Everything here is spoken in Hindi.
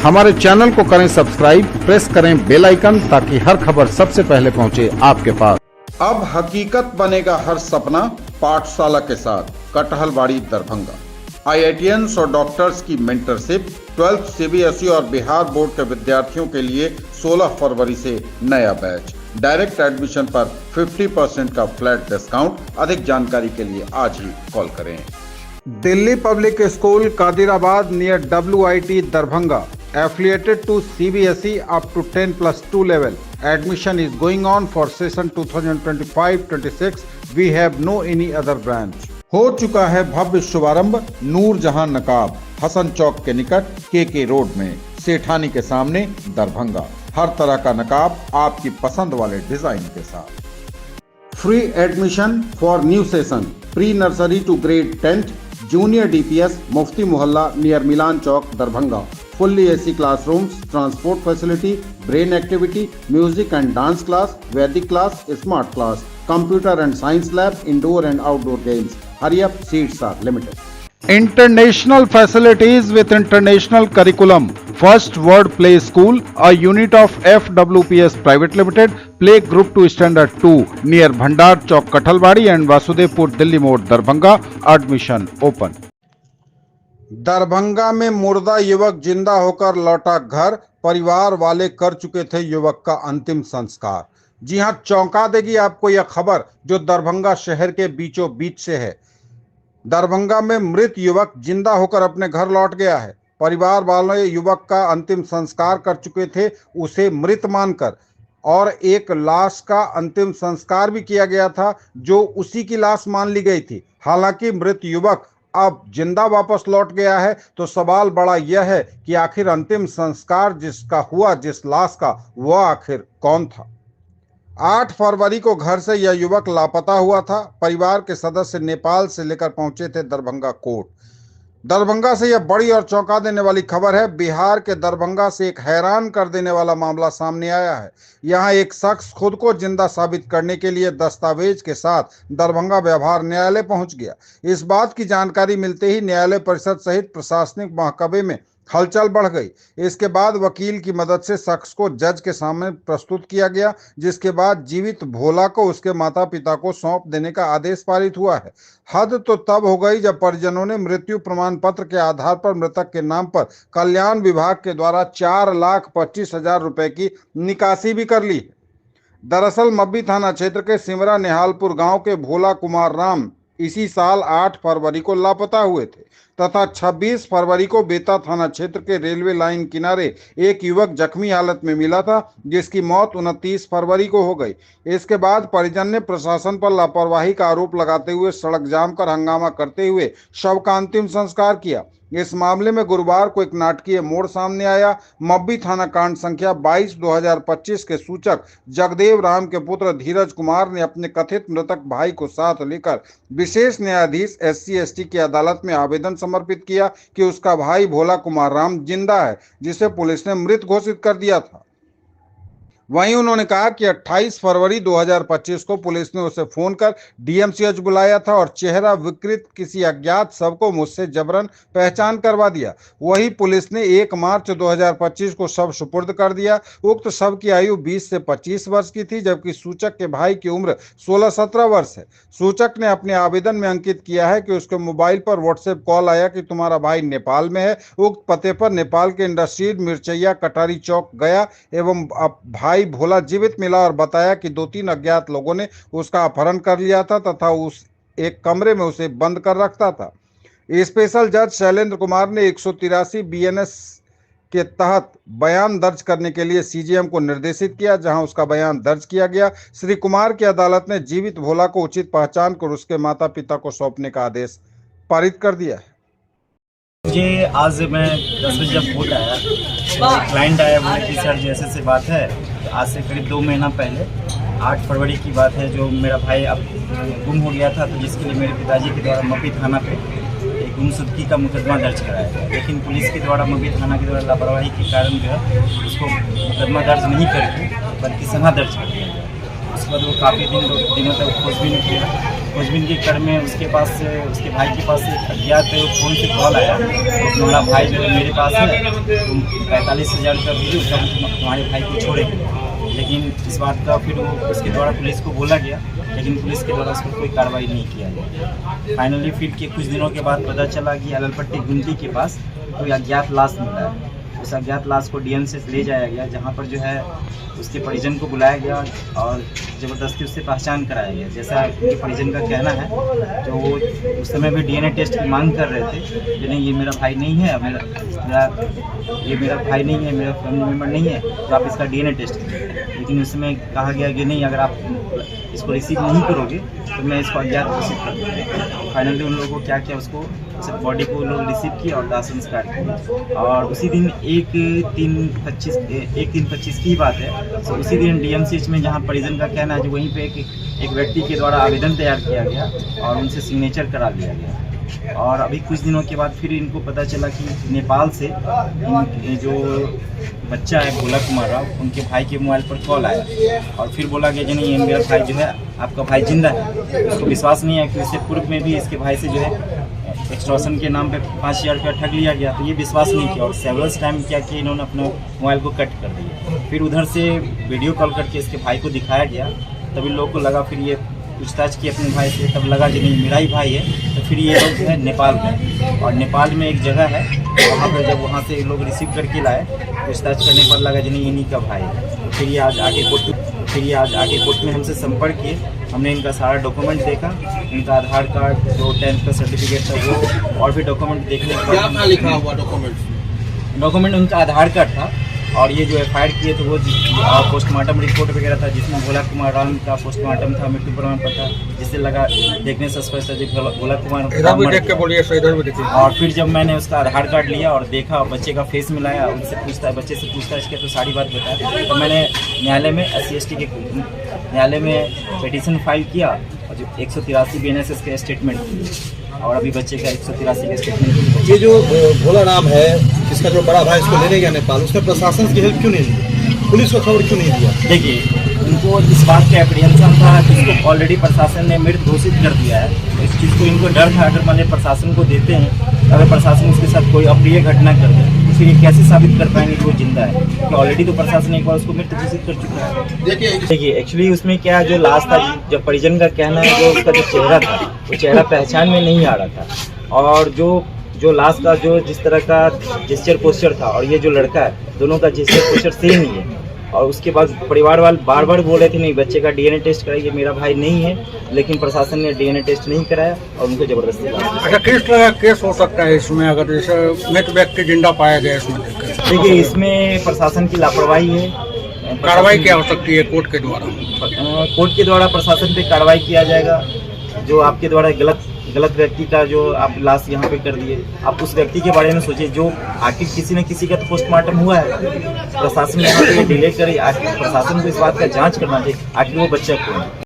हमारे चैनल को करें सब्सक्राइब, प्रेस करें बेल आइकन ताकि हर खबर सबसे पहले पहुंचे आपके पास। अब हकीकत बनेगा हर सपना पाठशाला के साथ कटहलबाड़ी दरभंगा। IITians और डॉक्टर्स की मेंटरशिप 12th CBSE और बिहार बोर्ड के विद्यार्थियों के लिए 16 फरवरी से नया बैच। डायरेक्ट एडमिशन पर 50% का फ्लैट डिस्काउंट। अधिक जानकारी के लिए आज ही कॉल करें। Delhi public school Kadirabad near WIT Darbhanga affiliated to CBSE up to 10+2 level. Admission is going on for session 2025-26. We have no any other branch. हो चुका है भव्य शुभारंभ नूर जहां नकाब हसन चौक के निकट KK रोड में सेठानी के सामने दरभंगा। हर तरह का नकाब आपकी पसंद वाले डिजाइन के साथ। Free admission for new session pre nursery to grade 10th junior DPS Mufti Mohalla near Milan Chowk Darbhanga. Fully AC classrooms, transport facility, brain activity, music and dance class, Vedic class, smart class, computer and science lab, indoor and outdoor games. Hurry up, seats are limited. International facilities with international curriculum. First Word Play School, a unit of FWPS Private Limited, Play Group 2 Standard 2 near Bhandar Chowk Kathalbadi and Vasudevpur Delhi Mode Darbhanga. Admission open. Darbhanga में मुर्दा युवक जिंदा होकर लौटा घर। परिवार वाले कर चुके थे युवक का अंतिम संस्कार। जी हां, चौंका देगी आपको यह खबर जो दरभंगा शहर के बीचों बीच से है। दरभंगा में मृत युवक जिंदा होकर अपने घर लौट गया है। परिवार वाले युवक का अंतिम संस्कार कर चुके थे, उसे मृत मानकर, और एक लाश का अंतिम संस्कार भी किया गया था जो उसी की लाश मान ली गई थी। हालांकि मृत युवक अब जिंदा वापस लौट गया है, तो सवाल बड़ा यह है कि आखिर अंतिम संस्कार जिसका हुआ, जिस लाश का, वह आखिर कौन था। 8 फरवरी को घर से यह युवक लापता हुआ था। परिवार के सदस्य नेपाल से लेकर पहुंचे थे दरभंगा कोर्ट। दरभंगा से यह बड़ी और चौंका देने वाली खबर है। बिहार के दरभंगा से एक हैरान कर देने वाला मामला सामने आया है। यहां एक शख्स खुद को जिंदा साबित करने के लिए दस्तावेज के साथ दरभंगा व्यवहार न्यायालय पहुंच गया। इस बात की जानकारी मिलते ही न्यायालय परिषद सहित प्रशासनिक महकमे में हलचल बढ़ गई। इसके बाद वकील की मदद से शख्स को जज के सामने प्रस्तुत किया गया, जिसके बाद जीवित भोला को उसके माता पिता को सौंप देने का आदेश पारित हुआ है। हद तो तब हो गई जब परिजनों ने मृत्यु प्रमाण पत्र के आधार पर मृतक के नाम पर कल्याण विभाग के द्वारा 4,25,000 रुपए की निकासी भी कर ली। दरअसल मब्बी थाना क्षेत्र के सिमरा निहालपुर गांव के भोला कुमार राम इसी साल 8 फरवरी को लापता हुए थे तथा 26 फरवरी को बेता थाना क्षेत्र के रेलवे लाइन किनारे एक युवक जख्मी हालत में मिला था, जिसकी मौत 29 फरवरी को हो गई। इसके बाद परिजन ने प्रशासन पर लापरवाही का आरोप लगाते हुए सड़क जाम कर हंगामा करते हुए शव का अंतिम संस्कार किया। इस मामले में गुरुवार को एक नाटकीय मोड़ सामने आया। मब्बी थाना कांड संख्या 22/2025 के सूचक जगदेव राम के पुत्र धीरज कुमार ने अपने कथित मृतक भाई को साथ लेकर विशेष न्यायाधीश SC/ST की अदालत में आवेदन समर्पित किया कि उसका भाई भोला कुमार राम जिंदा है, जिसे पुलिस ने मृत घोषित कर दिया था। वहीं उन्होंने कहा कि 28 फरवरी 2025 को पुलिस ने उसे फोन कर DMCH बुलाया था और चेहरा विकृत किसी अज्ञात शव को मुझसे जबरन पहचान करवा दिया। वहीं पुलिस ने 1 मार्च 2025 को शव सुपुर्द कर दिया। उक्त शव की आयु 20 से 25 वर्ष की थी, जबकि सूचक के भाई की उम्र 16-17 वर्ष है। सूचक ने अपने आवेदन में अंकित किया है कि उसके मोबाइल पर WhatsApp कॉल आया कि तुम्हारा भाई नेपाल में है। उक्त पते पर नेपाल के इंडस्ट्रियल मिर्चैया कटारी चौक गया एवं भाई भोला जीवित मिला और बताया कि 2-3 अज्ञात लोगों ने उसका अपहरण कर लिया था तथा उस एक कमरे में उसे बंद कर रखता था। स्पेशल जज शैलेंद्र कुमार ने 183 BNS के तहत बयान दर्ज करने के लिए CJM को निर्देशित किया, जहां उसका बयान दर्ज किया गया। श्री कुमार की अदालत ने जीवित भोला को उचित पहचान कर उसके माता पिता को सौंपने का आदेश पारित कर दिया है। मुझे आज मैं 10 बजे जब कोर्ट आया, क्लाइंट आया, बोले कि सर जैसे से बात है, तो आज से करीब 2 महीना पहले 8 फरवरी की बात है, जो मेरा भाई अब गुम हो गया था, तो जिसके लिए मेरे पिताजी के द्वारा मब्बी थाना पे एक गुमशुदगी का मुकदमा दर्ज कराया गया। लेकिन पुलिस के द्वारा मब्बी थाना के द्वारा लापरवाही के कारण जो है उसको मुकदमा दर्ज नहीं करके बल्कि सना दर्ज कर दिया गया। उसके बाद वो काफ़ी दिनों तक खोजबीन किया खोजबीन के क्रम में उसके भाई के पास एक अज्ञात फ़ोन से कॉल आया, तो तुम्हारा भाई जो है मेरे पास है, तुम 45,000 रुपया भेजो तब तुम्हारे भाई को छोड़ेंगे। लेकिन इस बात का फिर वो उसके द्वारा पुलिस को बोला गया, लेकिन पुलिस के द्वारा उस पर कोई कार्रवाई नहीं किया गया। फाइनली फिर के कुछ दिनों के बाद पता चला कि अललपट्टी गुमती के पास कोई अज्ञात लाश मिला है। उस अज्ञात लाश को डीएम से ले जाया गया, जहाँ पर जो है उसके परिजन को बुलाया गया और ज़बरदस्ती उससे पहचान कराया गया। जैसा उनके परिजन का कहना है, जो वो उस समय भी डीएनए टेस्ट की मांग कर रहे थे कि नहीं ये मेरा भाई नहीं है, ये मेरा भाई नहीं है, मेरा फैमिली मेम्बर नहीं है, तो आप इसका डीएनए टेस्ट कीजिए। लेकिन उसमें कहा गया कि नहीं, अगर आप इसको रिसीव नहीं करोगे तो मैं इसको अज्ञात घोषित कर दूँगा। फाइनली उन लोगों को क्या किया, उसको बॉडी को लोग रिसीव किए और दाह संस्कार किए। और उसी दिन 1/3/25 की बात है, तो उसी दिन डीएमसीएच में जहाँ परिजन का कहना है, जो वहीं पे एक व्यक्ति के द्वारा आवेदन तैयार किया गया और उनसे सिग्नेचर करा लिया गया। और अभी कुछ दिनों के बाद फिर इनको पता चला कि नेपाल से जो बच्चा है भोला कुमार राव, उनके भाई के मोबाइल पर कॉल आया और फिर बोला गया कि नहीं ये मेरा भाई जो है, आपका भाई जिंदा है। उसको विश्वास नहीं है कि इससे पूर्व में भी इसके भाई से जो है एक्सटॉर्शन के नाम पे 5,000 रुपया ठग लिया गया, तो ये विश्वास नहीं किया और सेवरल टाइम क्या किया, इन्होंने अपना मोबाइल को कट कर दिया। फिर उधर से वीडियो कॉल करके इसके भाई को दिखाया गया, तभी लोगों को लगा, फिर ये पूछताछ की अपने भाई से, तब लगा कि नहीं मेरा ही भाई है। तो फिर ये लोग जो है नेपाल में, और नेपाल में एक जगह है, वहाँ पर जब वहाँ से लोग रिसीव करके लाए, पूछताछ करने पर लगा कि नहीं इन्हीं का भाई है। तो फिर ये आज आके कोर्ट में हमसे संपर्क किए। हमने इनका सारा डॉक्यूमेंट देखा, इनका आधार कार्ड, जो 10th का सर्टिफिकेट था वो, और भी डॉक्यूमेंट देखने के बाद क्या लिखा हुआ डॉक्यूमेंट उनका आधार कार्ड था। और ये जो एफआईआर किए तो वो पोस्टमार्टम रिपोर्ट वगैरह था, जिसमें भोला कुमार राव का पोस्टमार्टम था, मृत्यु प्रमाण पत्र था, जिससे लगा देखने से स्पष्ट है जो भोला कुमार। और फिर जब मैंने उसका आधार कार्ड लिया और देखा और बच्चे का फेस मिलाया, उनसे बच्चे से पूछताछ किया तो सारी बात बताया। तो मैंने न्यायालय में SC/ST के न्यायालय में पिटीशन फाइल किया और जो 183 BNSS के स्टेटमेंट किए, और अभी बच्चे का 183 के स्टेटमेंट। ये जो भोला नाम है, इसका जो बड़ा भाई इसको लेने गया नेपाल, उसने प्रशासन की हेल्प क्यों नहीं दी, पुलिस को खबर क्यों नहीं दिया? देखिए, उनको इस बात का एप्रीहेंशन था कि इसको ऑलरेडी प्रशासन ने मृत घोषित कर दिया है। इस चीज़ को इनको डर था, अगर मान प्रशासन को देते हैं, अगर प्रशासन उसके साथ कोई अप्रिय घटना कर दे तो फिर ये कैसे साबित कर पाएंगे कि वो जिंदा है, क्योंकि ऑलरेडी तो प्रशासन एक बार उसको मृत घोषित कर चुका है। देखिए एक्चुअली उसमें क्या जो लाश था, जब परिजन का कहना है जो उसका जो चेहरा था, वो चेहरा पहचान में नहीं आ रहा था, और जो लाश का जो जिस तरह का जेस्चर पोस्चर था और ये जो लड़का है, दोनों का जेस्चर पोस्चर सेम ही है। और उसके बाद परिवार वाले बार बार बोल रहे थे नहीं बच्चे का डीएनए टेस्ट कराइए, मेरा भाई नहीं है, लेकिन प्रशासन ने डीएनए टेस्ट नहीं कराया और उनको जबरदस्ती कराया। अच्छा, किस तरह केस हो सकता है इसमें, अगर जैसे मृत व्यक्ति जिंदा पाया गया इसमें? देखिए, इसमें प्रशासन की लापरवाही है। कार्रवाई क्या हो सकती है कोर्ट के द्वारा? कोर्ट के द्वारा प्रशासन पे कार्रवाई किया जाएगा। जो आपके द्वारा गलत व्यक्ति का जो आप लाश यहाँ पे कर दिए, आप उस व्यक्ति के बारे में सोचिए, जो आखिर किसी न किसी का तो पोस्टमार्टम हुआ है, प्रशासन यहाँ पे डिले करे, प्रशासन को इस बात का जांच करना चाहिए आखिर वो बच्चा कौन है।